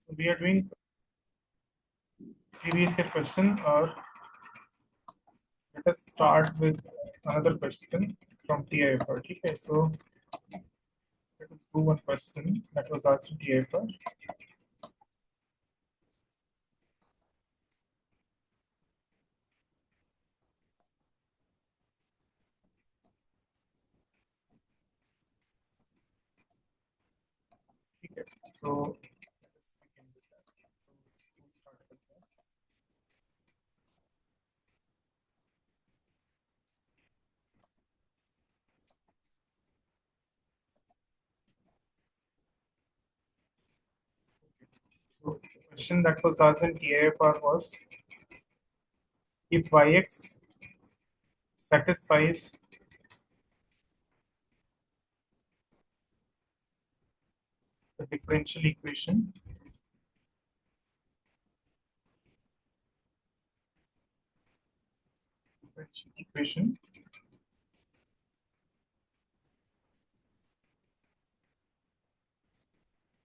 So we are doing previous year question, or let us start with another question from TIFR. Okay, so let us do one question that was asked in TIFR. Okay, so let us begin with that. So let's start with that. So the question that was asked in TIFR was, if Yx satisfies the differential equation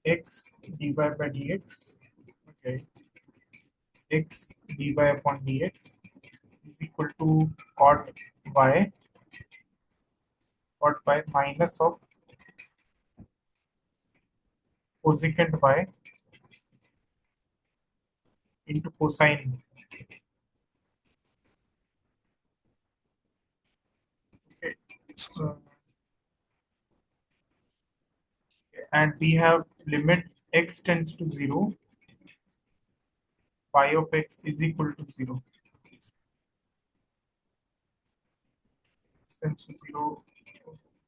x dy by dx, okay, x dy upon dx is equal to cot y minus of cosecant y into cosine. Okay. And we have limit x tends to 0, phi of x is equal to 0. X tends to 0,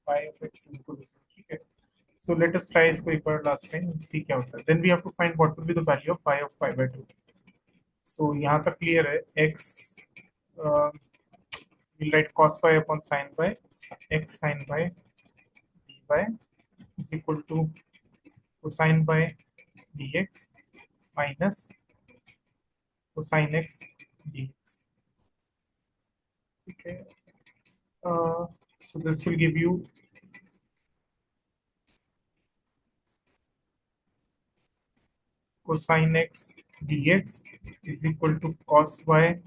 phi of x is equal to 0. Okay. So let us try इसको एक बार last time and see क्या होता है. Then we have to find what will be the value of phi of pi by 2. So यहाँ तक clear है. X we'll write cos phi upon sin phi, x sin phi dy is equal to cosine phi dx minus cosine x dx. Okay. So this will give you cosine x dx is equal to cos y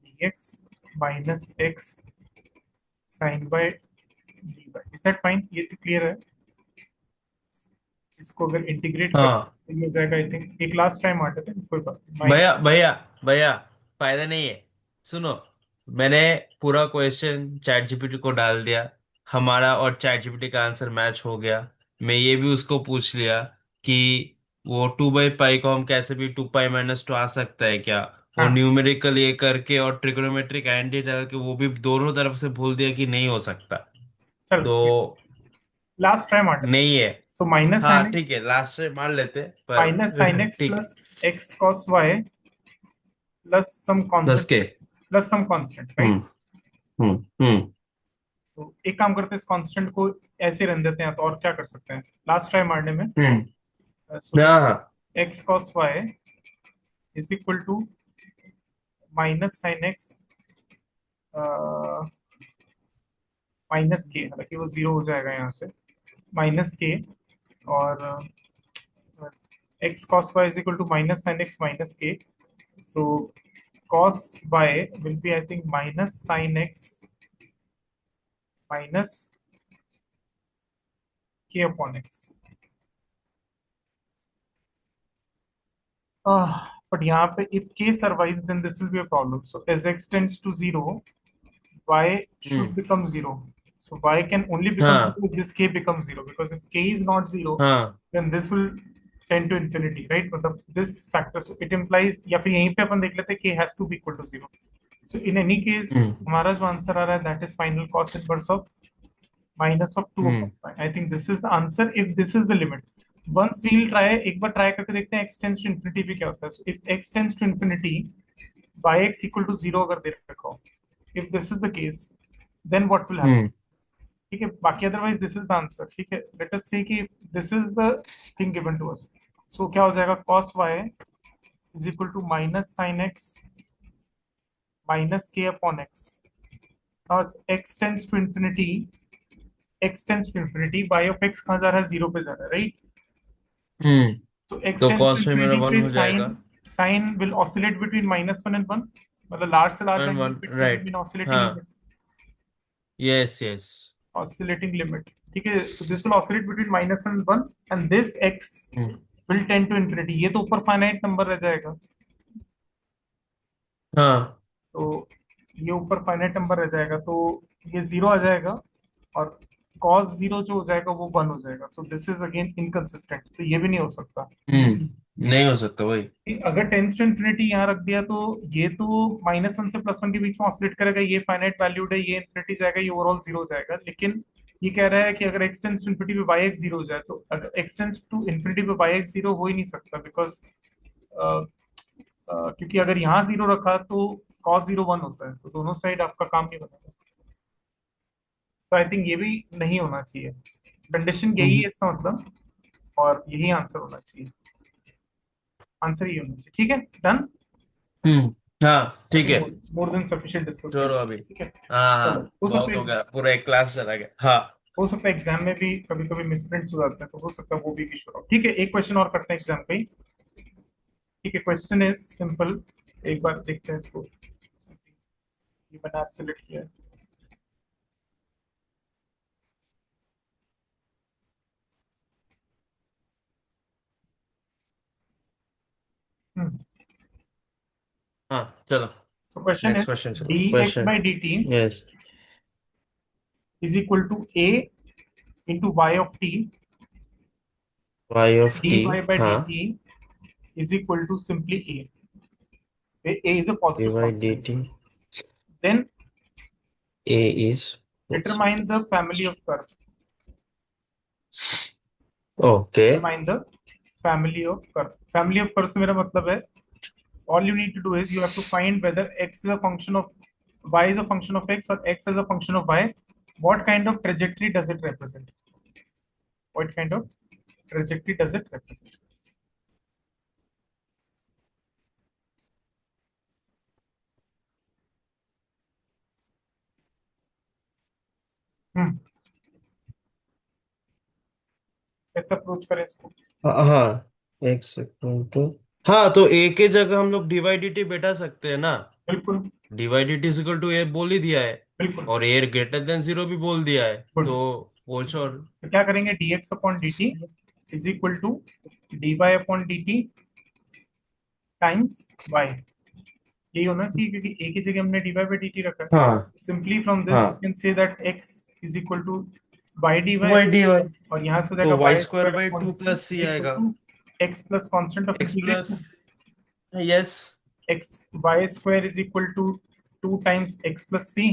dx minus x sin y dy. Is that fine? ये तो clear है. इसको अगर integrate कर हाँ तो ये हो जाएगा. आई थिंक एक लास्ट टाइम आ जाते हैं कोई बात नहीं. भैया भैया भैया, फायदा नहीं है। सुनो, मैंने पूरा क्वेश्चन चैट जीपीटी को डाल दिया। हमारा और चैट जीपीटी का आंसर मैच हो गया। मैं ये भी उसको पूछ लिया कि वो 2/पाई को हम कैसे भी 2 पाई - 2 आ सकता है क्या। वो हाँ न्यूमेरिकल ये करके और ट्रिग्नोमेट्रिक एंटी डाल के वो भी दोनों तरफ से बोल दिया कि नहीं हो सकता। चलो तो लास्ट टाइम आ जाते हैं. नहीं है। सो माइनस हाँ साइन ठीक है, लास्ट में मान लेते पर एक्स ठीक है। Plus x cos y plus some दस कांस्टेंट के। Plus some constant right. Hmm hmm. तो एक काम करते हैं, इस कांस्टेंट को ऐसे रन देते हैं. तो और क्या कर सकते हैं लास्ट ट्राई मारने में. हम्म। सो हाँ हाँ। X cos y is equal to minus sine x minus k, हालांकि वो जीरो हो जाएगा यहाँ से, माइनस के. और x cos y is equal to minus sine x minus k. So cos y will be, I think, minus sin x minus k upon x. But यहाँ पे if k survives, then this will be a problem. So as x tends to 0, y should hmm. become 0. So y can only become 0 हाँ if this k becomes 0. Because if k is not 0, हाँ। then this will tend to infinity, right? मतलब this factor. So it implies, या फिर यहीं पे अपन देख लेते हैं k has to be equal to 0. So in any case, हम्म हमारा जो आंसर आ रहा है that is final cos inverse of minus of 2 upon hmm pi. I think this is the answer if this is the limit. Once we'll try, एक बार try करके देखते हैं x tends to infinity पे क्या होता है. So if x tends to infinity by x equal to 0 अगर दे रखा हो, if this is the case, then what will happen. हम्म ठीक है, बाकी otherwise this is the answer. ठीक है, लेट अस सी कि this is the thing given to us. So क्या हो जाएगा, cos y is equal to minus sine x minus k upon x. Now x tends to infinity, x tends to infinity, y of x कहाँ जा रहा है, zero पे जा रहा है राइट. हम्म So x तो tends to कॉस में मेरा infinity वन पे हो साइन जाएगा। Sine will oscillate between -1 and 1, मतलब लार्ज से large one angle one between right. Between oscillating हाँ। Limit. Yes yes. Oscillating limit, ठीक है। So this will oscillate between -1 and 1, and this x will tend to infinity. ये तो ऊपर finite number रह जाएगा, हाँ। तो ये ऊपर फाइनाइट नंबर रह जाएगा, तो ये जीरो आ जाएगा, और cos जीरो जो हो जाएगा वो 1 हो जाएगा। So this is again inconsistent, तो ये भी नहीं हो सकता। नहीं हो सकता भाई। अगर टेंस टू इन्फिनिटी यहाँ रख दिया तो ये तो -1 से +1 के बीच में ऑसिलेट करेगा, ये फाइनाइट वैल्यूड है, ये इन्फिनिटी जाएगा, ये ओवरऑल जीरो हो जाएगा। लेकिन ये कह रहा है कि अगर x टेंस टू इन्फिनिटी पे बाई एक्स जीरो हो जाए, तो अगर x टेंस टू इन्फिनिटी पे बाई एक्स जीरो हो ही नहीं सकता, बिकॉज क्योंकि अगर यहाँ जीरो रखा तो cos जीरो 1 होता है, तो दोनों साइड आपका काम नहीं बनेगा। तो आई थिंक ये भी नहीं होना चाहिए, कंडीशन यही है इसका मतलब, और यही आंसर होना चाहिए। आंसर ये होना चाहिए, ठीक है, डन। हाँ आई ठीक थिंक है। मोर देन सफिशिएंट डिस्कस कर छोड़ो लिया, अभी। ठीक है। हाँ चलो, हाँ हो सकता बहुत है, हो गया, पूरा एक क्लास चला गया। हाँ। हो सकता है एग्जाम में भी कभी कभी मिसप्रिंट्स हो जाते हैं, तो हो सकता है वो भी इशू हो। ठीक है, एक क्वेश्चन और करते हैं एग्जाम पे ही। ठीक है, क्वेश्चन इज सिंपल, एक बार देखते हैं इसको। ये मैंने आज सेलेक्ट किया है। हाँ चलो। So question next is question चलो, D X question. By D T yes. Is equal to A into Y of T, Y of D T. Y by D हाँ। T is equal to simply A is a D positive Y D constant. T. Then A is determine the family of curve. Okay. Determine the family of curve. Family of curve से मेरा मतलब है, all you need to do is you have to find whether x is a function of y is a function of x or x is a function of y. What kind of trajectory does it represent? What kind of trajectory does it represent? हम्म, कैसे approach करें इसको? हाँ x equal to. हाँ तो ए के जगह हम लोग डीवाई डी टी बैठा सकते हैं ना। बिल्कुल, D Y D T equal to A बोल ही दिया है। बिल्कुल, और ए ग्रेटर देन जीरो भी बोल दिया है। गुड। तो बोल छोड़। तो क्या करेंगे, dx upon dt is equal to dy upon dt times y। यही होना चाहिए, क्योंकि a की जगह हमने dy by dt रखा है। हाँ सिंपली फ्रॉम दिस हाँ। You can say that x is equal to y dy, Y D Y. और यहाँ से हो तो जाएगा Y y square square by upon two dt plus C is equal आएगा। Two x plus constant of X plus. Integration. Yes. x y square is equal to 2 times x plus c,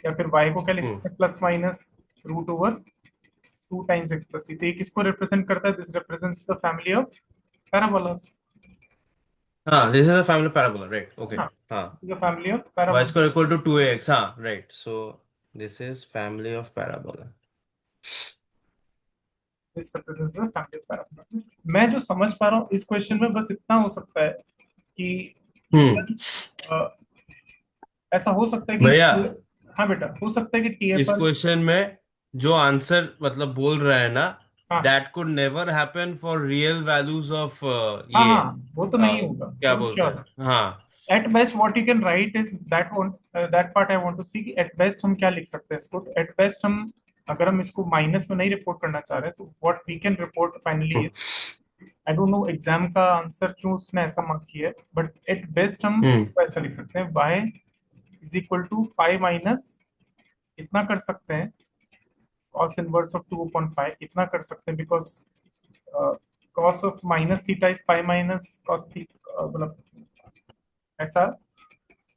या फिर y को क्या लिख hmm. सकते हैं, plus minus root over 2 times x plus c। तो ये किसको रिप्रेजेंट करता है? This represents the family of parabolas, हाँ this is a family parabola right okay. है ना? हाँ। This is the family of Y parabola. Square equal to two A X. हाँ right so this is family of parabola. This represents the family of parabola. मैं जो समझ पा रहा हूँ इस क्वेश्चन में, बस इतना हो सकता है कि हम्म। अ, ऐसा हो सकता है भैया कि, हाँ बेटा, हो सकता है कि इस टीएफआर, क्वेश्चन में जो आंसर मतलब बोल रहा है ना, हाँ that could never happen for real values of हाँ ये हाँ, वो तो नहीं होगा, क्या वो बोलते श्योर। हैं। हाँ। At best what you can write is that one, that part I want to see कि एट बेस्ट हम क्या लिख सकते हैं इसको। एट बेस्ट हम, अगर हम इसको माइनस में नहीं रिपोर्ट करना चाह रहे, तो what we can report finally is, I don't know exam का आंसर क्यों उसने ऐसा मार्क किया है, बट एट बेस्ट हम हम्म। ऐसा लिख सकते हैं, y is equal to pi minus, इतना कर सकते हैं, cos inverse of 2 upon pi, इतना कर सकते हैं, because cos of minus theta is pi minus cos theta, मतलब ऐसा।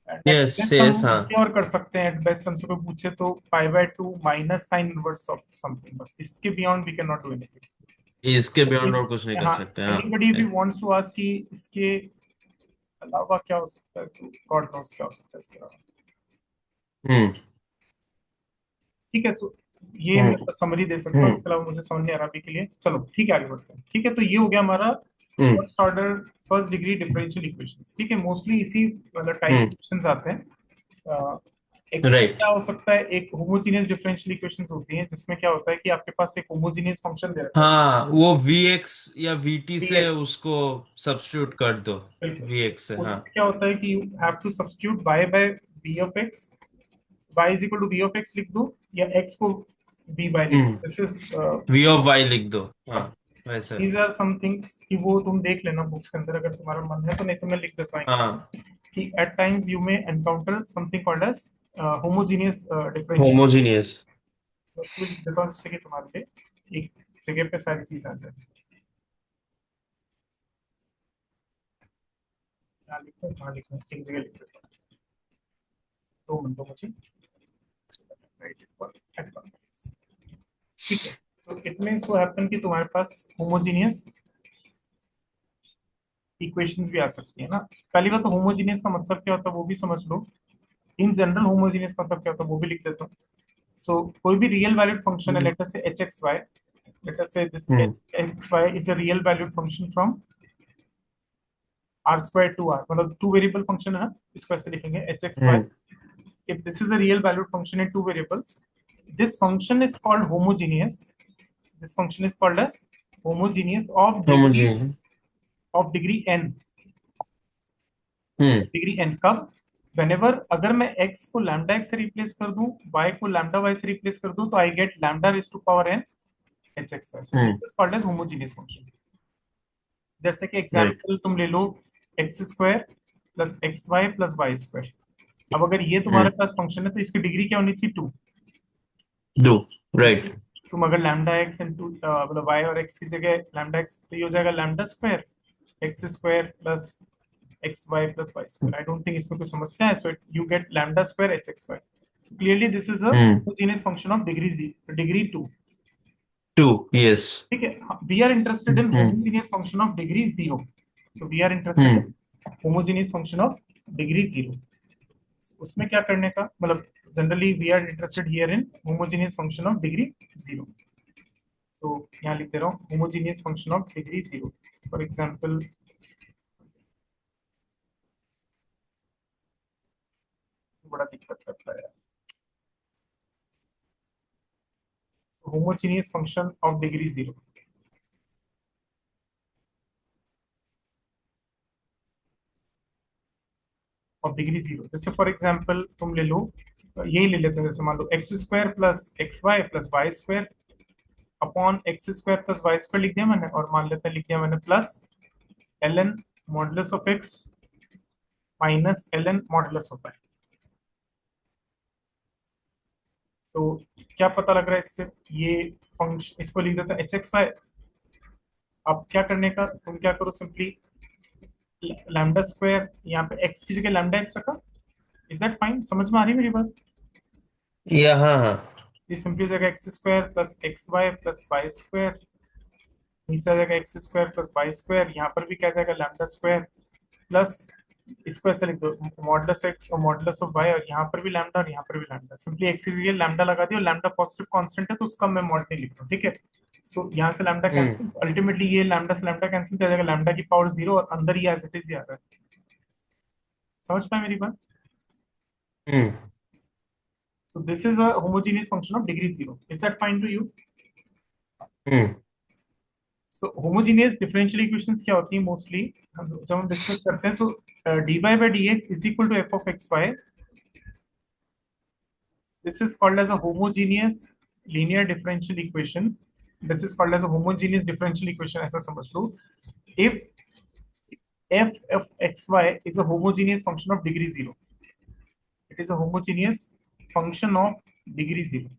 एट यस बेस्ट हम यस हाँ। ये और कर सकते हैं, एट बेस्ट हमसे कोई पूछे तो pi by 2 minus sine inverse of something, बस इसके beyond we can not do anything. इसके बियॉन्ड और कुछ नहीं कर हाँ, सकते हाँ। एनीबडी भी वांट्स टू आस्क कि इसके अलावा क्या हो सकता है, तो गॉड नोस क्या हो सकता है इसके अलावा। हम्म। ठीक है, तो ये हम्म। मैं समरी दे सकता हूँ, हम्म। इसके अलावा मुझे समझ नहीं आ रहा अभी के लिए। चलो ठीक है, आगे बढ़ते हैं। ठीक है, तो ये हो गया हमारा hmm. First order first degree differential equations. ठीक है, मोस्टली इसी मतलब टाइप हम्म। क्वेश्चंस आते हैं। X right. क्या हो सकता है, एक होमोजीनियस डिफरेंशियल इक्वेशंस होती हैं जिसमें क्या होता है कि आपके पास एक होमोजीनियस फंक्शन दे रखा हाँ, वो VX या VT है से dx। उसको सब्स्टिट्यूट कर दो। बिल्कुल। VX से, हाँ। उसमें क्या होता है कि you have to substitute y by v of x, y is equal to v of x लिख दो, या x को v बाय लिख दो। Hmm. This is V of Y लिख दो, हाँ, वैसे। दीज आर सम थिंग्स कि वो तुम देख लेना बुक्स के अंदर अगर तुम्हारा मन है तो, नहीं तो मैं लिख देता हूँ हाँ, कि at times you may encounter something called as homogeneous differential। Homogeneous. तो उसको लिख देता हूँ जिससे कि तुम्हारे लिए एक जगह पे सारी चीज आ जाए। क्या लिखता हूँ, कहाँ लिखता हूँ, एक जगह लिख देता हूँ। 2 मिनटों मुझे write it for advantage। ठीक है। सो इट मीन्स वो हैपन कि तुम्हारे पास होमोजीनियस इक्वेशंस भी आ सकती है ना। पहली बात तो होमोजीनियस का मतलब क्या होता है वो भी समझ लो। इन जनरल होमोजीनियस का मतलब क्या होता है वो भी लिख देता हूँ। सो कोई भी रियल वैल्यूड फंक्शन है, let us say h x y, let us say this hmm. xy is a real valued function from r square to r, मतलब टू वेरिएबल फंक्शन है ना, इसको ऐसे लिखेंगे h x y. Hmm. if this is a real valued function in two variables, this function is called homogeneous, this function is called as homogeneous homogeneous. of degree n, hmm. Degree n कब, whenever अगर मैं x को lambda x से replace कर दूं, y को lambda y से replace कर दूं, तो I get lambda raised to power n h x y, so hmm. this is called as homogeneous function। जैसे कि राइट। एग्जाम्पल तुम ले लो x square plus x y plus y square. अब अगर ये तुम्हारे हम्म। पास फंक्शन है तो इसकी डिग्री क्या होनी चाहिए, 2। दो। राइट। तुम अगर लैम्डा एक्स इंटू मतलब वाई और एक्स की जगह लैम्डा एक्स, तो ये हो जाएगा lambda square x square plus x y plus y square. I don't think इसमें कोई समस्या है। So you get lambda square h x y. So clearly this is a hmm. Homogeneous function of degree जी, degree 2। Two. Yes. ठीक है। We are interested in hmm. Homogeneous function of degree 0। So we are interested hmm. In homogeneous function of degree 0। उसमें क्या करने का मतलब, generally we are interested here in homogeneous function of degree 0। तो यहाँ लिख दे रहा हूँ homogeneous function of degree 0। For example बड़ा दिक्कत करता है, homogeneous function of degree 0 of degree 0। जैसे फॉर एग्जांपल तुम ले लो, यही ले लेते हैं, जैसे मान लो x square plus x y plus y square upon x square plus y square लिख दिया मैंने, और मान लेते हैं लिख दिया मैंने plus l n modulus of x minus l n modulus of y. तो क्या पता लग रहा है इससे, ये फंक्शन इसको लिख देता है एच एक्स वाई। अब क्या करने का, तुम क्या करो सिंपली लैम्डा स्क्वायर यहाँ पे एक्स की जगह लैम्डा एक्स रखा। इज दैट फाइन, समझ में आ रही है मेरी बात। या, हाँ हाँ। ये सिंपली हो जाएगा x square plus x y plus y square, नीचे आ जाएगा x square plus y square, यहाँ पर भी क्या जाएगा लैम्डा स्क्वायर प्लस, इसको ऐसे लिख दो मॉडुलस एक्स और मॉडुलस ऑफ वाई, और यहाँ पर भी लैम्डा और यहाँ पर भी लैम्डा, सिंपली एक्स की जगह लैम्डा लगा दियो। लैम्डा पॉजिटिव कांस्टेंट है तो उसका मैं मॉड नहीं लिख रहा हूँ, ठीक है। सो यहाँ से लैम्डा हम्म। कैंसिल, अल्टीमेटली ये लैम्डा से लैम्डा कैंसिल कर जाएगा, लैम्डा की पावर 0 और अंदर ही एज इट इज ही आ रहा है। समझ पाए मेरी बात। हम्म। So this is a homogeneous function of degree 0. Is that fine to you? Hmm. So homogeneous differential equations क्या होती है मोस्टली, जब हम डिस्कस करते हैं, so dy by dx is equal to f of xy. This is called as a homogeneous linear differential equation. This is called as a homogeneous differential equation, ऐसा समझ लो। If f of xy is a homogeneous function of degree 0, it is a homogeneous function of degree 0.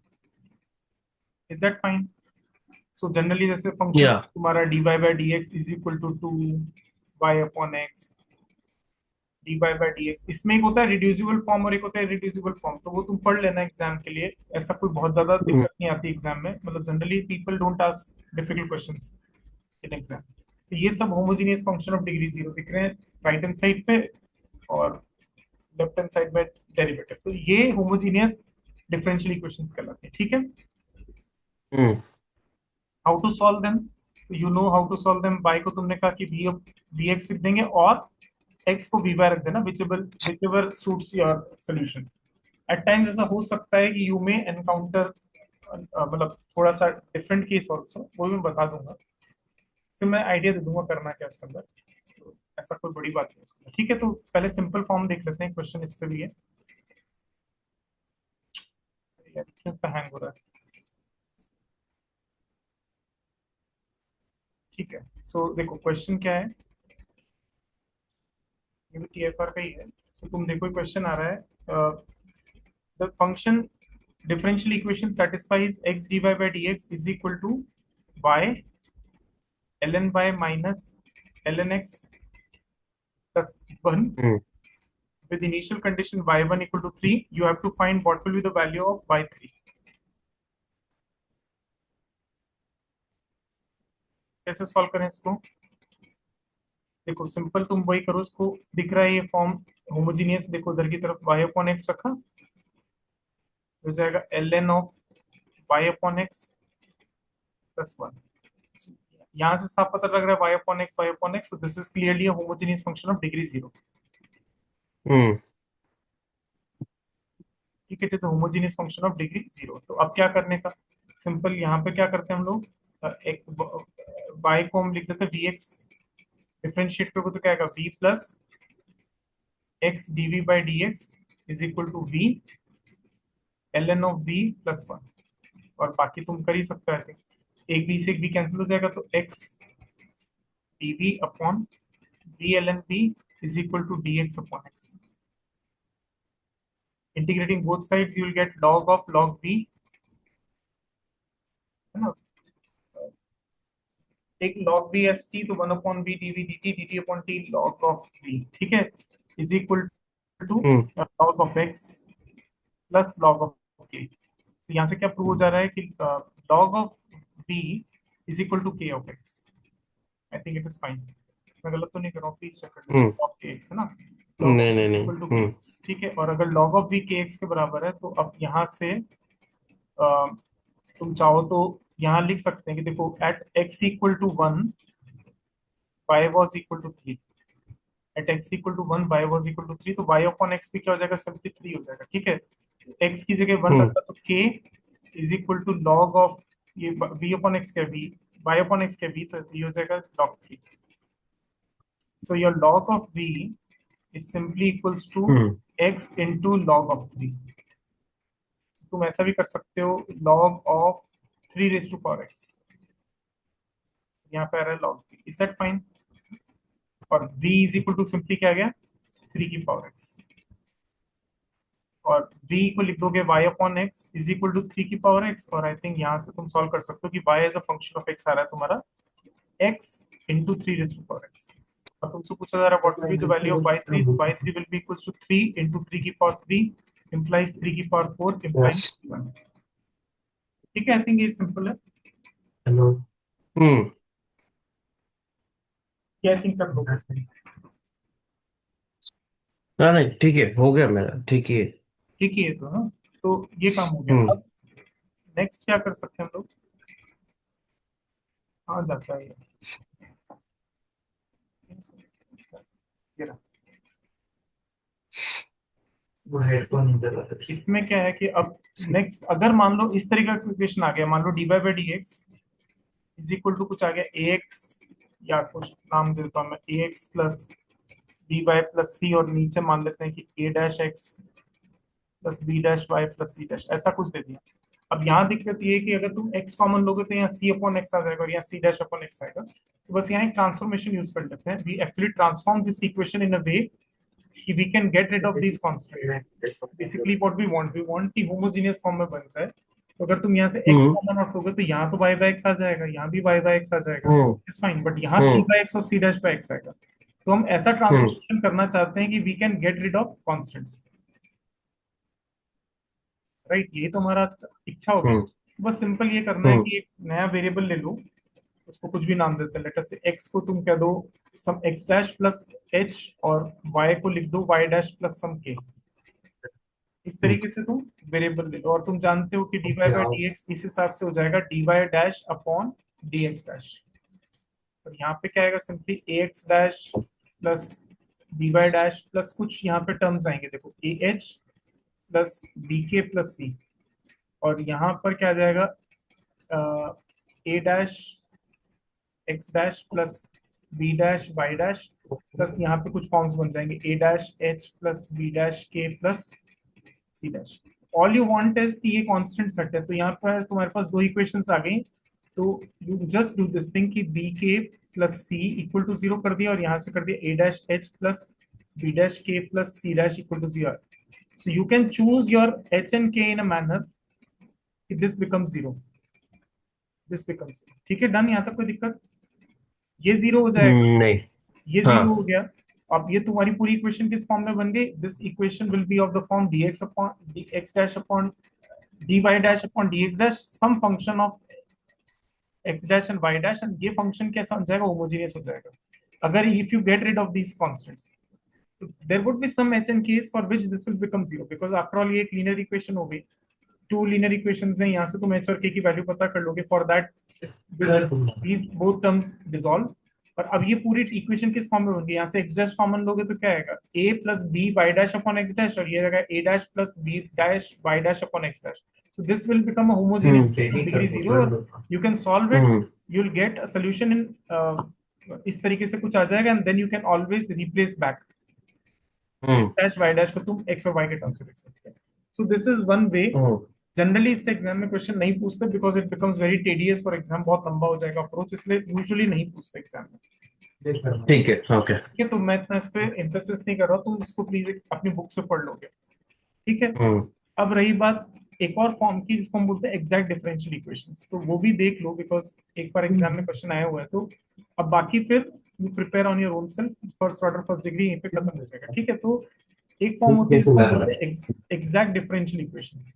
Is that fine? So generally जैसे function या। तुम्हारा dy by d x is equal to 2 y upon x, d by by d x, इसमें एक होता है reducible form और एक होता है रिड्यूसिबल फॉर्म, तो वो तुम पढ़ लेना एग्जाम के लिए। ऐसा कोई बहुत ज्यादा हम्म। दिक्कत नहीं आती एग्जाम में, मतलब generally people don't ask difficult questions in exam. तो ये सब होमोजेनियस फंक्शन ऑफ डिग्री 0 दिख रहे हैं राइट हैंड साइड पे, और लेफ्ट हैंड साइड में डेरिवेटिव, तो ये होमोजेनियस डिफरेंशियल इक्वेशंस कहलाते हैं, ठीक है। Hmm. How to solve them, you know how to solve them. बाय को तुमने कहा कि वी एक्स लिख देंगे और एक्स को वी बाय रख देना, whichever suits your solution. At times ऐसा हो सकता है कि यू मे एनकाउंटर मतलब थोड़ा सा डिफरेंट केस ऑल्सो, वो भी मैं बता दूंगा, फिर मैं आइडिया दे दूंगा करना क्या इसके अंदर। तो ऐसा कोई बड़ी बात नहीं इसके अंदर। ठीक है, तो पहले सिंपल फॉर्म देख लेते हैं, क्वेश्चन इससे भी है। यार क्यों हैंग हो रहा है? ठीक है, सो देखो क्वेश्चन क्या है, ये भी टीएफआर का ही है। सो तुम देखो क्वेश्चन आ रहा है, the function differential equation satisfies x dy by dx is equal to y ln by minus ln x plus 1 hmm with initial condition y1 equal to 3. You have to find what will be the value of y3. कैसे solve करें इसको? देखो simple, तुम वही करो, इसको दिख रहा है ये फॉर्म होमोजीनियस, देखो उधर की तरफ y अपॉन एक्स रखा, हो जाएगा ln of y upon x plus 1। यहाँ से साफ पता लग रहा है y upon x, so this is clearly a homogeneous function of degree 0. हम्म ठीक है, it is homogeneous function of degree 0। तो अब क्या करने का, सिंपल यहाँ पे क्या करते हैं हम लोग, एक y को हम लिख देते हैं वी एक्स, डिफरेंशिएट करोगे तो क्या आएगा, v plus x dv by d x is equal to v l n of v plus 1। और बाकी तुम कर ही सकते हो, I think। एक b से एक b कैंसिल हो जाएगा, तो x dv upon v l n v is equal to dx upon x। Integrating both sides you will get log of log v, है ना, एक log v एस टी, तो 1/v dv dt upon t log of v, ठीक है, is equal to hmm log of x plus log of k। तो यहाँ से क्या प्रूव हो जा रहा है कि log of v is equal to k of x। I think it is fine, मैं गलत तो नहीं कर रहा हूँ, प्लीज चेक कर लो, हम्म log kx है ना, log नहीं ऑफ नहीं इज नहीं इक्वल टू kx, ठीक है। और अगर log ऑफ v kx के बराबर है, तो अब यहाँ से तुम चाहो तो यहाँ लिख सकते हैं कि देखो at x equal to 1 y was equal to 3, at x equal to 1 y was equal to 3, तो y अपॉन x भी क्या हो जाएगा, सिंपली 3 हो जाएगा, ठीक है। x की जगह 1 हम्म रखा तो k is equal to log of ये v अपॉन x क्या v, y अपॉन x क्या v, तो ये हो जाएगा log 3। So your log of v is simply equals to hmm x into log of 3। तुम ऐसा भी कर सकते हो, log of 3 raise to power x, यहाँ पे आ रहा है log 3, इज दैट फाइन? और v is equal to simply क्या आ गया, 3 की पावर x, और v को लिख दोगे y upon x is equal to 3 की पावर x। और आई थिंक यहाँ से तुम सॉल्व कर सकते हो कि y as a function of x आ रहा है तुम्हारा x into 3 raise to power x। और तुमसे पूछा जा रहा है what will be the value of y3, y3 will be equals to 3 into 3 की पावर 3 implies 3 की पावर 4 यस implying 1। ठीक है, आई थिंक ये सिंपल है, हेलो हम्म ये आई थिंक कर लोगे। ना नहीं ठीक है हो गया मेरा ठीक है ठीक ही है, तो ना, तो ये काम हो गया। हम्म अब नेक्स्ट क्या कर सकते हैं हम लोग, कहाँ जाता है ये रहा। वो हेडफोन इधर रखा है। इसमें क्या है कि अब नेक्स्ट अगर मान लो इस तरीके का इक्वेशन आ गया, मान लो d y by d x is equal to कुछ आ गया ए एक्स, या कुछ नाम देता हूँ मैं, a x plus b y plus c, और नीचे मान लेते हैं कि a dash x plus b dash y plus c dash, ऐसा कुछ दे दिया। अब यहाँ दिक्कत ये है कि अगर तुम x कॉमन लोगे तो यहाँ c अपॉन एक्स आ जाएगा और यहाँ c डैश अपॉन एक्स आएगा। तो बस यहाँ एक ट्रांसफॉर्मेशन यूज कर लेते हैं, we actually transform this equation in a way कि we can get rid of these constants. Basically what we want कि होमोजेनियस फॉर्म में बन जाए। तो अगर तुम यहाँ से x हम्म कॉमन आउट लोगे तो यहाँ तो y बाय x आ जाएगा, यहाँ भी y बाय x आ जाएगा, हम्म इट्स फाइन, बट यहाँ c हम्म बाय x और c डैश बाय x आएगा। तो हम ऐसा हम्म ट्रांसफॉर्मेशन करना चाहते हैं कि we can get rid of constants, right, यही तो हमारा इच्छा होगी। हम्म बस सिंपल ये करना है हम्म कि एक नया वेरिएबल ले लो, उसको कुछ भी नाम देते हैं, लेटर से x को तुम कह दो सम x डैश प्लस h, और y को लिख दो y डैश प्लस सम k। इस तरीके से तुम वेरिएबल ले लो, और तुम जानते हो कि dy बाई डी एक्स इस हिसाब से हो जाएगा dy dash upon dx dash. और यहाँ पे क्या आएगा, simply ax dash plus dy dash plus कुछ यहाँ पे टर्म्स आएंगे, देखो ah plus b k plus c, और यहाँ पर क्या आ जाएगा, a dash x dash plus b dash y dash plus यहाँ पे कुछ फॉर्म्स बन जाएंगे a dash h plus b dash k plus c dash. All you want is कि ये कांस्टेंट सेट है, तो यहाँ पर तुम्हारे पास दो इक्वेशंस आ गई, तो you just do this thing कि b k plus c equal to 0 कर दिया, और यहाँ से कर दिया a dash h plus b dash k plus c dash equal to 0। So you can choose your h and k in a manner कि this become 0, this become 0। ठीक है, डन, यहाँ तक कोई दिक्कत? ये 0 हो जाएगा, नहीं। ये 0 हो हाँ। गया। अब ये तुम्हारी पूरी इक्वेशन किस फॉर्म में बन गई? This equation will be of the form dx upon dx dash upon dy dash upon dx dash some function of x dash and y dash, and ये फंक्शन कैसा हो जाएगा? होमोजेनियस हो जाएगा अगर if you get rid of these constants. There would be some h and k's for which this will become 0 because after all ये एक linear equation हो गई, टू लीनियर इक्वेशंस हैं, यहाँ से तुम h और k की वैल्यू पता कर लोगे for that these both terms dissolve। और अब ये पूरी इक्वेशन किस फॉर्म में होगी? यहाँ से x डैश कॉमन लोगे तो क्या आएगा? a plus b y dash upon x dash, और ये रहेगा a dash plus b dash y dash upon x dash. So this will become a homogeneous degree 0, you can solve it, you will get a solution in इस तरीके से कुछ आ जाएगा, and then you can always replace back dash y dash को तुम x और Y के टर्म्स में लिख सकते हैं। सो this is one way. Generally इससे एग्जाम में क्वेश्चन नहीं पूछते because it becomes very tedious for exam, बहुत लंबा हो जाएगा अप्रोच, इसलिए यूजुअली नहीं पूछते एग्जाम में। ठीक है, ओके। ठीक है, तो मैं इतना इस पे एम्फेसिस नहीं कर रहा, तुम इसको प्लीज अपनी बुक से पढ़ लोगे। ठीक है, अब रही बात एक और फॉर्म की जिसको हम बोलते हैं एग्जैक्ट डिफरेंशियल इक्वेशंस, तो वो भी देख लो बिकॉज एक बार एग्जाम में क्वेश्चन आया हुआ है। तो अब बाकी फिर you prepare on your own self, first order first degree यहीं पे खत्म हो जाएगा। ठीक है, तो एक फॉर्म होती है जिसको हम बोलते हैं exact differential equations.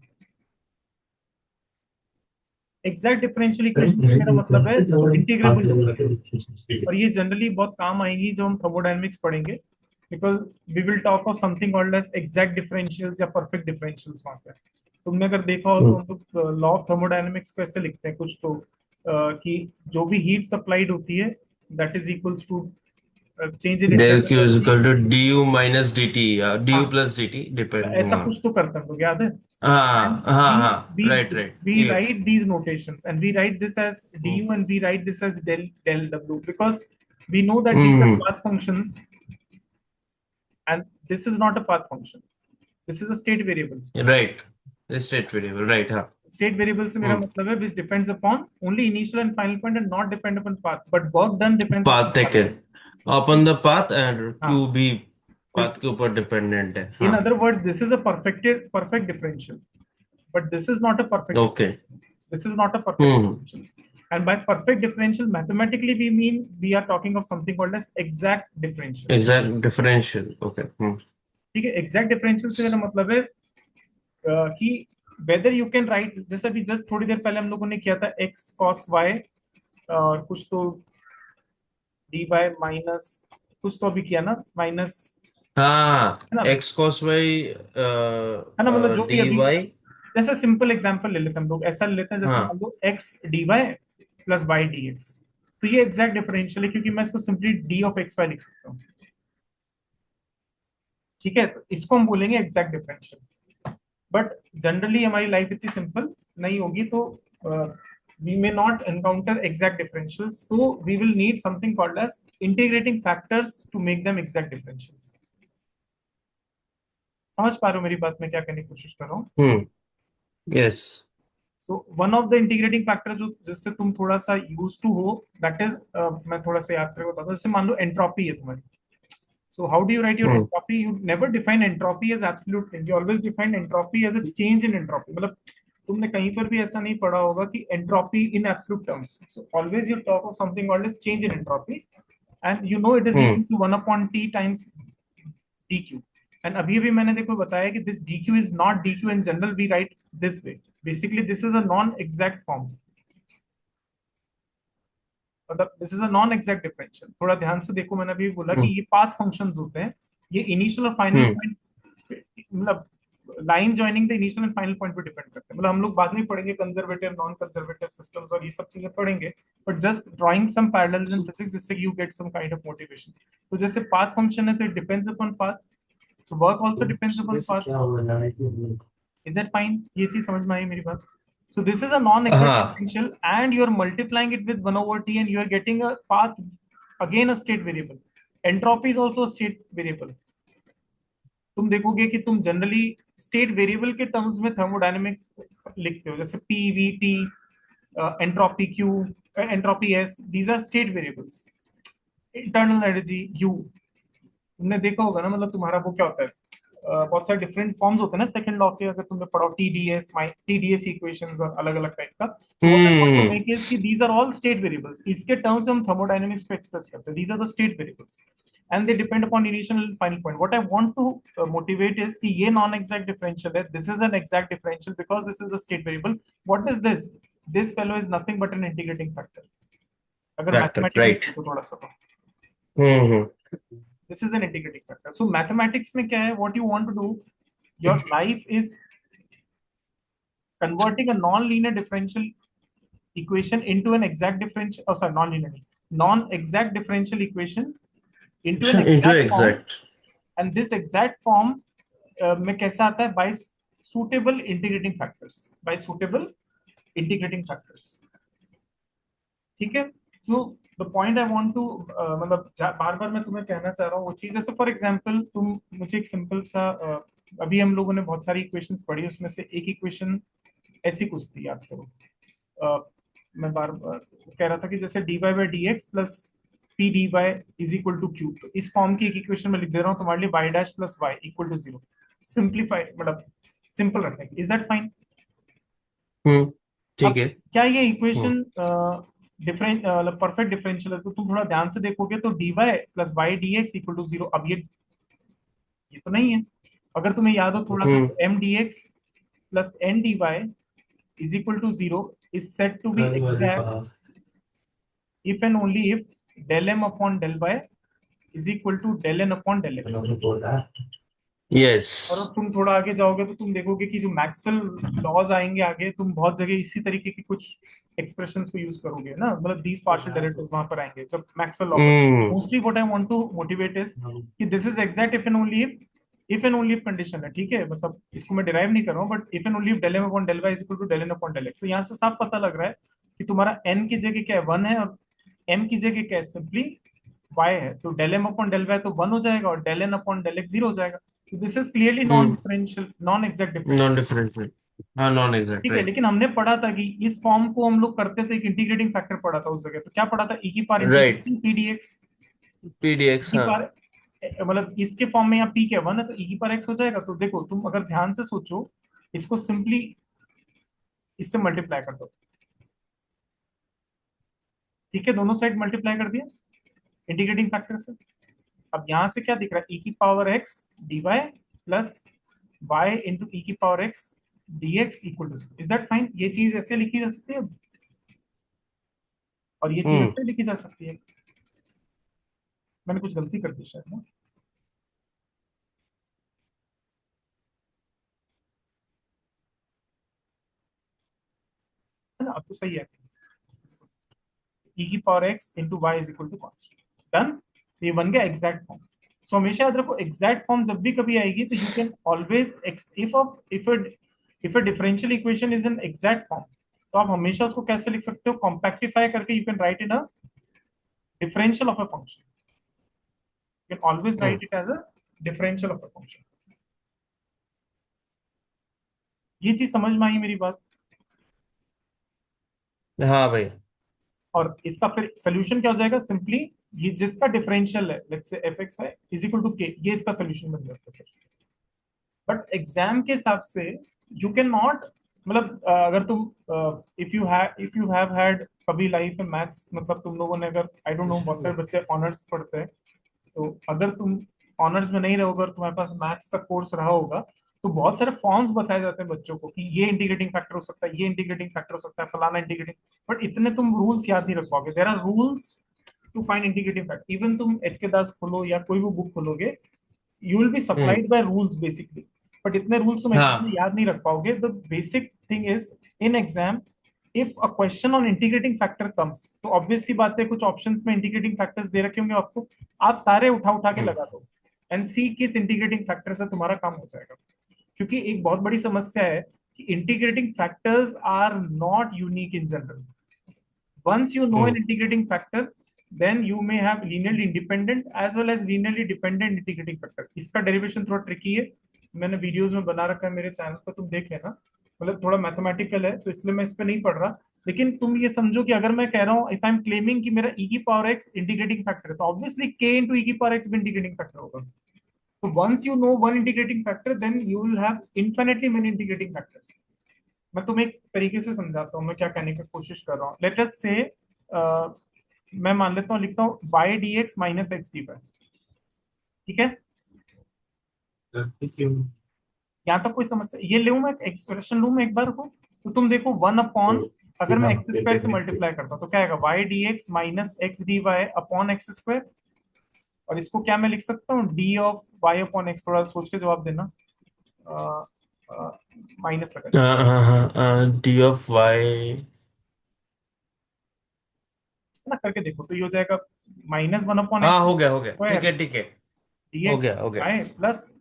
Exact differential equation से मेरा मतलब है जो इंटीग्रेबल होगी, और ये जनरली बहुत काम आएगी जब हम थर्मोडायनेमिक्स पढ़ेंगे, because we will talk of something called as exact differentials या परफेक्ट डिफरेंशियल्स वहां पे। तुमने अगर देखा हो तो हम लोग लॉ ऑफ थर्मोडायनेमिक्स को ऐसे लिखते हैं कुछ तो कि जो भी हीट सप्लाइड होती है that is equals to change in del q is internal equal to du minus dt, du हाँ, plus dt, depending ऐसा on. कुछ तो करते हैं हम लोग, याद है? हाँ And हाँ we हाँ, we right right, we ये. write these notations and we write this as du and we write this as del w because we know that these are path functions and this is not a path function, this is a state variable. Right, the state variable, right, हाँ. State variable से मेरा मतलब है which depends upon only initial and final point and not depend upon path, but work done depends Path upon taken upon the path and हाँ, q भी path के ऊपर dependent है. in हाँ. other words this is a perfect differential, but this is not a perfect Okay. this is not a perfect differential. And by perfect differential mathematically we mean we are talking of something called as exact differential. Exact differential. Okay. ठीक है, exact differential से मेरा मतलब है कि whether you can write, जैसे अभी just थोड़ी देर पहले हम लोगों ने किया था x cos y और कुछ तो dy माइनस कुछ तो अभी किया ना माइनस, हाँ, है ना? x cos y है ना, मतलब जो भी अभी dy. जैसे सिंपल एग्जांपल ले लेते हैं हम लोग, ऐसा ले लेते हैं जैसे हाँ. मान लो x dy plus y dx, तो ये एग्जैक्ट डिफरेंशियल है क्योंकि मैं इसको simply d of x y लिख सकता हूँ। ठीक है, तो इसको हम बोलेंगे एग्जैक्ट डिफरेंशियल, बट जनरली हमारी लाइफ इतनी सिंपल नहीं होगी, तो we may not encounter exact differentials, तो we will need something called as integrating factors to make them exact differentials. समझ पा रहे हो मेरी बात, में क्या करने की कोशिश कर रहा हूँ? Yes. So one of the integrating factor जो जिससे तुम थोड़ा सा यूज टू हो दैट इज मैं थोड़ा सा याद करके बताता हूँ, जैसे मान लो एंट्रोपी है तुम्हारी। So how do you write your entropy? You never define entropy as absolute thing. You always define entropy as a change in entropy. मतलब तुमने कहीं पर भी ऐसा नहीं पढ़ा होगा कि entropy in absolute terms. So always you talk of something called as change in entropy, and you know it is equal to 1/t times dq. And अभी भी मैंने देखो बताया कि this dq is not dq in general. We write this way. Basically, this is a non-exact form. मतलब this is a non exact differential. थोड़ा ध्यान से देखो, मैंने अभी बोला कि ये पाथ फंक्शंस होते हैं, ये इनिशियल और फाइनल पॉइंट, मतलब line joining the initial and final point पे डिपेंड करते हैं। मतलब हम लोग बाद में पढ़ेंगे कंजर्वेटिव नॉन कंजर्वेटिव सिस्टम्स और ये सब चीजें पढ़ेंगे, but just drawing some parallels in physics जिससे you get some kind of motivation. तो जैसे पाथ फंक्शन है तो it depends upon path, So work also depends upon path. Is that fine? ये चीज समझ में आई मेरी बात? So this is a non-exact हाँ differential and you are multiplying it with 1 over t and you are getting a path, again a state variable. Entropy is also a state variable. तुम देखोगे कि तुम जनरली स्टेट वेरिएबल के terms में thermodynamic लिखते हो, जैसे p v t, entropy q, entropy s, these are state variables. Internal energy u, तुमने देखा होगा ना, मतलब तुम्हारा वो क्या होता है, बहुत सारे डिफरेंट फॉर्म्स होते हैं ना सेकंड लॉ के, अगर तुमने पढ़ा टीडीएस इक्वेशंस और अलग अलग टाइप का. So what I want to make is कि these are all state variables. इसके टर्म्स में हम थर्मोडायनेमिक्स को एक्सप्रेस करते हैं. These are the state variables and they depend upon initial and final point. What I want to motivate is कि ये non-exact differential है, this is an exact differential because this is a state variable. What is this? This fellow is nothing but an integrating factor. अगर factor, mathematically right. सोचो थोड़ा सा तो हम्म this is an integrating factor. So mathematics में क्या है? What you want to do, your life is converting a non-linear differential equation into an exact differential, oh sorry, non-exact differential equation into an into exact form. exact. And this exact form में कैसा आता है? by suitable integrating factors. By suitable integrating factors. ठीक है? So the point I want to मतलब बार बार मैं तुम्हें कहना चाह रहा हूँ वो चीज, जैसे फॉर एग्जाम्पल तुम मुझे एक सिंपल सा अभी हम लोगों ने बहुत सारी इक्वेशंस पढ़ी, उसमें से एक इक्वेशन ऐसी कुछ थी, याद करो. मैं बार बार कह रहा था कि जैसे dy by dx plus p d y is equal to q, तो इस फॉर्म की एक इक्वेशन में लिख दे रहा हूँ तुम्हारे लिए, y dash plus y equal to 0. Simplify मतलब सिंपल रखने की. Is that fine? ठीक है. क्या ये इक्वेशन डिफरेंट मतलब परफेक्ट डिफरेंशियल है? तो तुम थोड़ा ध्यान से देखोगे तो dy plus y d x equal to 0. अब ये तो नहीं है. अगर तुम्हें याद हो थोड़ा सा, m d x plus n d y is equal to 0 is said to be exact if and only if del m upon del y is equal to del n upon del x. Yes. और अब तुम थोड़ा आगे जाओगे तो तुम देखोगे कि जो मैक्सवेल लॉज आएंगे आगे, तुम बहुत जगह इसी तरीके की कुछ एक्सप्रेशंस को यूज करोगे ना, मतलब दीज पार्शियल डेरिवेटिव्स वहां पर आएंगे जब Maxwell law. Mostly what I want to motivate is कि this is exact if and only if condition है. ठीक है, मतलब इसको मैं डिराइव नहीं कर रहा हूँ, but if and only if del m upon del y is equal to del n upon del x. तो यहाँ से साफ पता लग रहा है कि तुम्हारा n की जगह क्या है, 1 है, और m की जगह क्या है, सिंपली y है. तो del m upon del y तो 1 हो जाएगा और del n upon del x 0 हो जाएगा. So this is clearly non-differential, non-exact differential. Non differential. हाँ नॉन एग्जैक्ट, ठीक है, राइट. लेकिन हमने पढ़ा था कि इस फॉर्म को हम लोग करते थे, एक इंटीग्रेटिंग फैक्टर पढ़ा था उस जगह. तो क्या पढ़ा था? e की पावर Right. Integration pdx. पीडीएक्स. की हाँ पावर मतलब इसके फॉर्म में यहाँ p क्या 1 है, तो e की पावर x हो जाएगा. तो देखो तुम अगर ध्यान से सोचो, इसको सिंपली इससे मल्टीप्लाई कर दो. ठीक है, दोनों साइड मल्टीप्लाई कर दिया इंटीग्रेटिंग फैक्टर से. अब यहां से क्या दिख रहा है? e की power x dy plus y into e की power x dx equal to 0. Is that fine? ये चीज ऐसे लिखी जा सकती है और ये चीज ऐसे लिखी जा सकती है. मैंने कुछ गलती कर दी शायद ना. है ना? अब तो सही है. e की power x into y is equal to constant. Done. ये बन गया एग्जैक्ट फॉर्म. सो हमेशा याद रखो, एग्जैक्ट फॉर्म जब भी कभी आएगी तो you can always if a differential equation is an exact form, तो आप हमेशा उसको कैसे लिख सकते हो? कॉम्पैक्टिफाई करके you can right in a differential of a function. You can always write it as a differential of a function. ये चीज समझ में आई मेरी बात? हाँ भाई. और इसका फिर सोल्यूशन क्या हो जाएगा? सिंपली ये जिसका डिफरेंशियल है, let's say f x y is equal to k, ये इसका सोल्यूशन बन जाता है. बट एग्जाम के हिसाब से यू कैन नॉट, मतलब अगर तुम इफ यू हैव हैड कभी लाइफ में मैथ्स, मतलब तुम लोगों ने अगर, आई डोंट नो, बहुत सारे बच्चे ऑनर्स पढ़ते हैं, तो अगर तुम ऑनर्स में नहीं रहोगे और तुम्हारे पास मैथ्स का कोर्स रहा होगा, तो बहुत सारे फॉर्म्स बताए जाते हैं बच्चों को कि ये इंटीग्रेटिंग फैक्टर हो सकता है, ये इंटीग्रेटिंग फैक्टर हो सकता है, फलाना इंटीग्रेटिंग. बट इतने तुम रूल्स याद नहीं रख पाओगे. There are rules to find integrating factor. Even तुम एच के दास खोलो या कोई भी बुक खोलोगे, you will be supplied by rules basically, but इतने रूल्स तुम एग्जाम में याद नहीं रख पाओगे. The basic thing is in exam, if a question on integrating factor comes, तो obvious सी बात है कुछ ऑप्शंस में इंटीग्रेटिंग फैक्टर्स दे रखे होंगे आपको, आप सारे उठा उठा के लगा दो. एंड सी किस इंटीग्रेटिंग फैक्टर से तुम्हारा काम हो जाएगा। क्योंकि एक बहुत बड़ी समस्या है कि integrating factors are not unique in general. Once you know an hmm integrating factor, then you may have linearly independent as well as linearly dependent integrating factor. इसका डेरिवेशन थोड़ा ट्रिकी है, मैंने वीडियोस में बना रखा है मेरे चैनल पर, तुम देख लेना। मतलब थोड़ा मैथमेटिकल है तो इसलिए मैं इस पे नहीं पढ़ रहा। लेकिन तुम ये समझो कि अगर मैं कह रहा हूँ, इफ आई एम क्लेमिंग कि मेरा e की पावर x इंटीग्रेटिंग फैक्टर है, तो ऑब्वियसली k इंटू e की पावर x भी इंटीग्रेटिंग फैक्टर होगा। तो once you know one integrating factor, then you will have infinitely many integrating factors. मैं तुम्हें एक तरीके से समझाता हूँ मैं क्या कहने की कोशिश कर रहा हूँ। लेट अस से मैं मान लेता हूँ, लिखता हूँ y dx minus x d y. ठीक है, यहाँ तक कोई समस्या? ये लूँ मैं एक्सप्रेशन लूँ मैं एक बार को, तो तुम देखो वन अपॉन, अगर मैं एक्स स्क्वायर से मल्टीप्लाई करता हूँ तो क्या आएगा, y dx minus x d y upon x square. और इसको क्या मैं लिख सकता हूँ, d of y upon x. थोड़ा सोच के जवाब देना, माइनस लगा दीजिए। हाँ हाँ डी ऑफ वाई। है ना, करके देखो तो ये हो जाएगा माइनस वन अपॉन हाँ एक्स हो गया ठीक स्क्वायर है ठीक है। डी हो एक्स गया हो गया। बाय प्लस,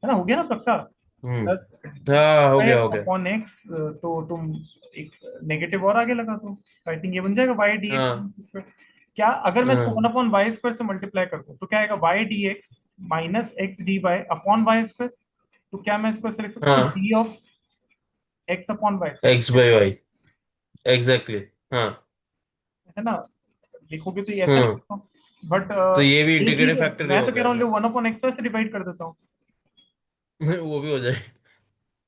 है ना, हो गया ना पक्का, हम्म प्लस हाँ हो गया। Upon x. तो तुम एक नेगेटिव और आगे लगा दो, आई थिंक ये बन जाएगा वाई डी हाँ एक्स स्क्वायर। क्या अगर मैं इसको वन हाँ अपॉन वाई स्क्वायर से मल्टीप्लाई कर दूं तो क्या आएगा, y d x minus x d y upon y square. तो क्या मैं इसको ऐसे लिख सकता हूँ, हाँ d of x upon y, x by y exactly. हाँ है ना। लिखोगे तो ये ऐसा लिख हम्म सकता हूँ, बट तो ये भी ये ठीक इंटीग्रेटिव है, फैक्टर ही मैं हो तो कह गया रहा ना। हूँ वन अपॉन एक्स वाई से डिवाइड कर देता हूँ। वो भी हो जाए।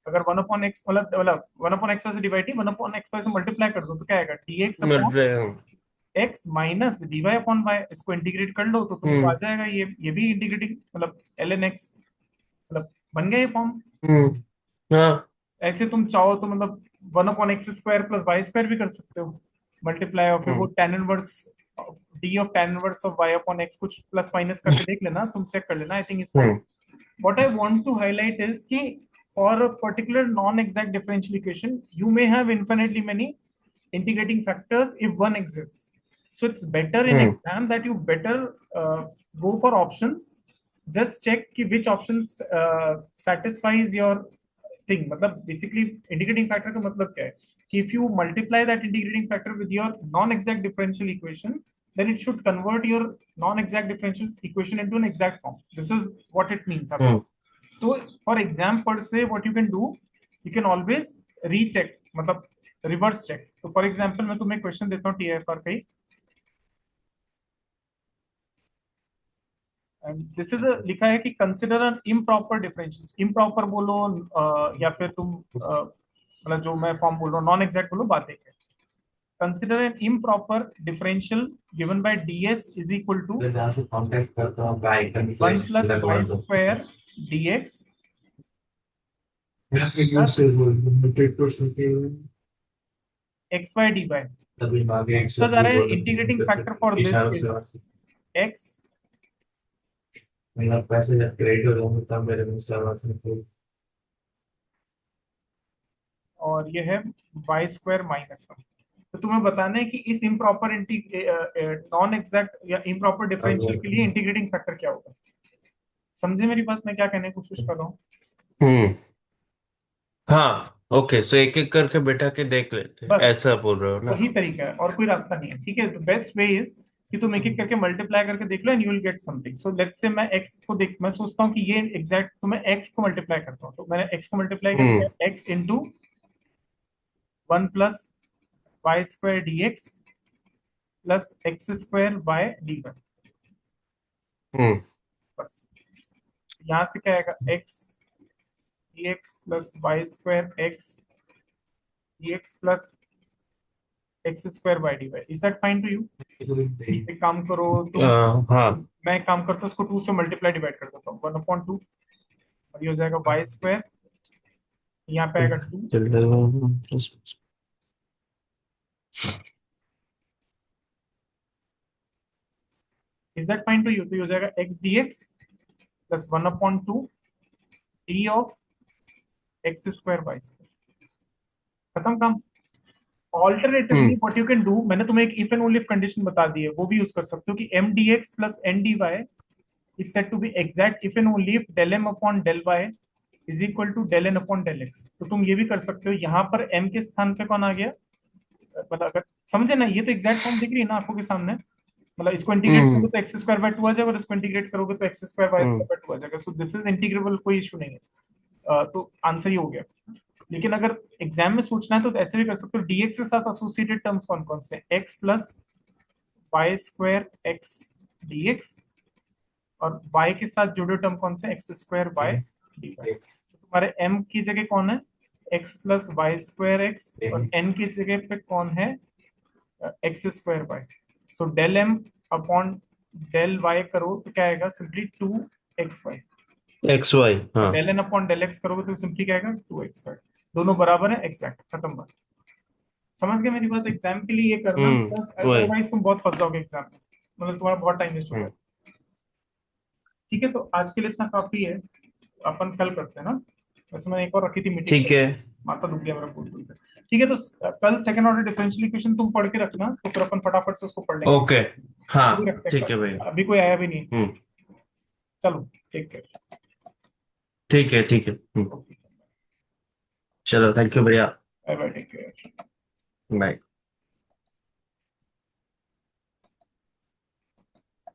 अगर वन अपॉन एक्स मतलब वन अपॉन एक्स वाई से डिवाइड नहीं, वन अपॉन एक्स वाई से मल्टीप्लाई कर दो तो क्या आएगा, d x upon multiply. X minus d y upon y. इसको इंटीग्रेट कर लो तो तुमको आ हम्म जाएगा ये भी इंटीग्रेटिंग, मतलब एल एन एक्स, मतलब बन गया ये फॉर्म। हम्म हाँ ऐसे तुम चाहो तो मतलब one upon x square plus y square भी कर सकते हो मल्टीप्लाई, और फिर वो hmm tan inverse d of tan inverse of y upon x कुछ प्लस माइनस करके देख लेना, तुम चेक कर लेना, आई थिंक इस form. Hmm What I want to highlight is कि for a particular non-exact differential equation, you may have infinitely many integrating factors if one exists. So it's better in hmm exam that you better go for options. Just check कि which options satisfies your thing. मतलब basically integrating factor का मतलब क्या है कि if you multiply that integrating factor with your non-exact differential equation, then it should convert your non-exact differential equation into an exact form. This is what it means. Hmm So for exam per se, what you can do, you can always recheck, मतलब reverse check. तो for example मैं तुम्हें question देता हूँ TIFR पे, and this is लिखा है कि consider an improper differential. Improper बोलो या फिर तुम मतलब जो मैं फॉर्म बोल रहा हूँ नॉन एग्जैक्ट बोलो, बात एक है। Consider an improper differential given by ds is equal to जहाँ से कांटेक्ट करता हूँ भाई one plus y square dx plus x y D y. तभी मांगे एक दूसरा जा रहा है इंटीग्रेटिंग फैक्टर फॉर दिस इशारों से इज x, मेरा पैसे जब क्रेडिट हो जाऊंगा तब मेरे में सर्वर से और ये है वाई स्क्वायर माइनस वन। तो तुम्हें बताना है कि इस इम्प्रॉपर नॉन एग्जैक्ट या इम्प्रॉपर डिफरेंशियल के लिए इंटीग्रेटिंग फैक्टर क्या होगा। समझे मेरी बात, मैं क्या कहने की कोशिश कर रहा हूँ। हम्म हाँ ओके सो एक एक करके बैठा के देख लेते हैं, बस ऐसा बोल रहे हो ना। वही तरीका है और कोई रास्ता नहीं है। ठीक है, तो बेस्ट वे इज कि तुम एक एक करके मल्टीप्लाई करके देख लो and you will get something. So let's say मैं x को देख, मैं सोचता हूँ कि ये एग्जैक्ट, तो मैं x को मल्टीप्लाई करता हूँ, तो मैंने x को मल्टीप्लाई कर हम्म दिया, x into one plus y square d x plus x square by d y. Hmm बस यहाँ से क्या आएगा, x dx plus y square x dx plus x square by d y. Is that fine to you? एक काम करो तुम, हाँ मैं एक काम करता हूँ, उसको टू से मल्टीप्लाई डिवाइड कर देता हूँ, वन अपॉन टू, और ये हो जाएगा वाई स्क्वायर, यहाँ पे आएगा टू। चल is that fine to you? तो ये हो जाएगा x d x plus one upon two d of x square y square. खत्म काम। Alternatively what you can do, मैंने तुम्हें एक if and only if condition बता दी है, वो भी यूज कर सकते हो कि m d x plus n d y is said to be exact if and only if del m upon del y is equal to del n upon del x। तो तुम ये भी कर सकते हो, यहाँ पर m के स्थान पे कौन आ गया, मतलब अगर समझे ना, ये तो एग्जैक्ट फॉर्म दिख रही है ना आंखों के सामने, मतलब इसको इंटीग्रेट करोगे तो एक्स स्क्वायर बाय 2 आ जाएगा, और इसको इंटीग्रेट करोगे तो x square y square by 2 आ जाएगा। सो दिस इज इंटीग्रेबल, कोई इशू नहीं है। तो आंसर ही हो गया। लेकिन अगर एग्जाम में सोचना है तो ऐसे भी कर सकते हो, dx के साथ एसोसिएटेड टर्म्स कौन कौन से, x plus y square x dx, और y के साथ जुड़े टर्म कौन से, एक्स स्क्वायर बाय dy। तुम्हारे m की जगह कौन है, x plus y square x, और n की जगह पे कौन है, x square by. So del m upon del y करो तो क्या आएगा, सिंपली 2xy। एक्स वाई, हाँ। Del n upon del x करोगे तो सिंपली क्या आएगा, 2xy। दोनों बराबर है, एग्जैक्ट, खत्म बात। समझ गए मेरी बात? एग्जाम के लिए ये करना, प्लस वही। अदरवाइज तुम बहुत फंस जाओगे एग्जाम में, मतलब तुम्हारा बहुत टाइम वेस्ट हो जाएगा। ठीक है, तो आज के लिए इतना काफी है, अपन कल करते हैं ना। वैसे मैंने एक और रखी थी मीटिंग, ठीक है। माथा दुख गया मेरा बोल बोल के। ठीक है, तो कल सेकंड ऑर्डर डिफरेंशियल इक्वेशन तुम पढ़ के रखना, तो फिर अपन फटाफट से उसको पढ़ लेंगे। ओके, हाँ अभी रखते हैं ठीक है कल। भाई। अभी कोई आया भी नहीं। चलो, टेक केयर। ठीक है, ठीक है। ओके सर, चलो, थैंक यू भैया। Bye bye, take care. Bye.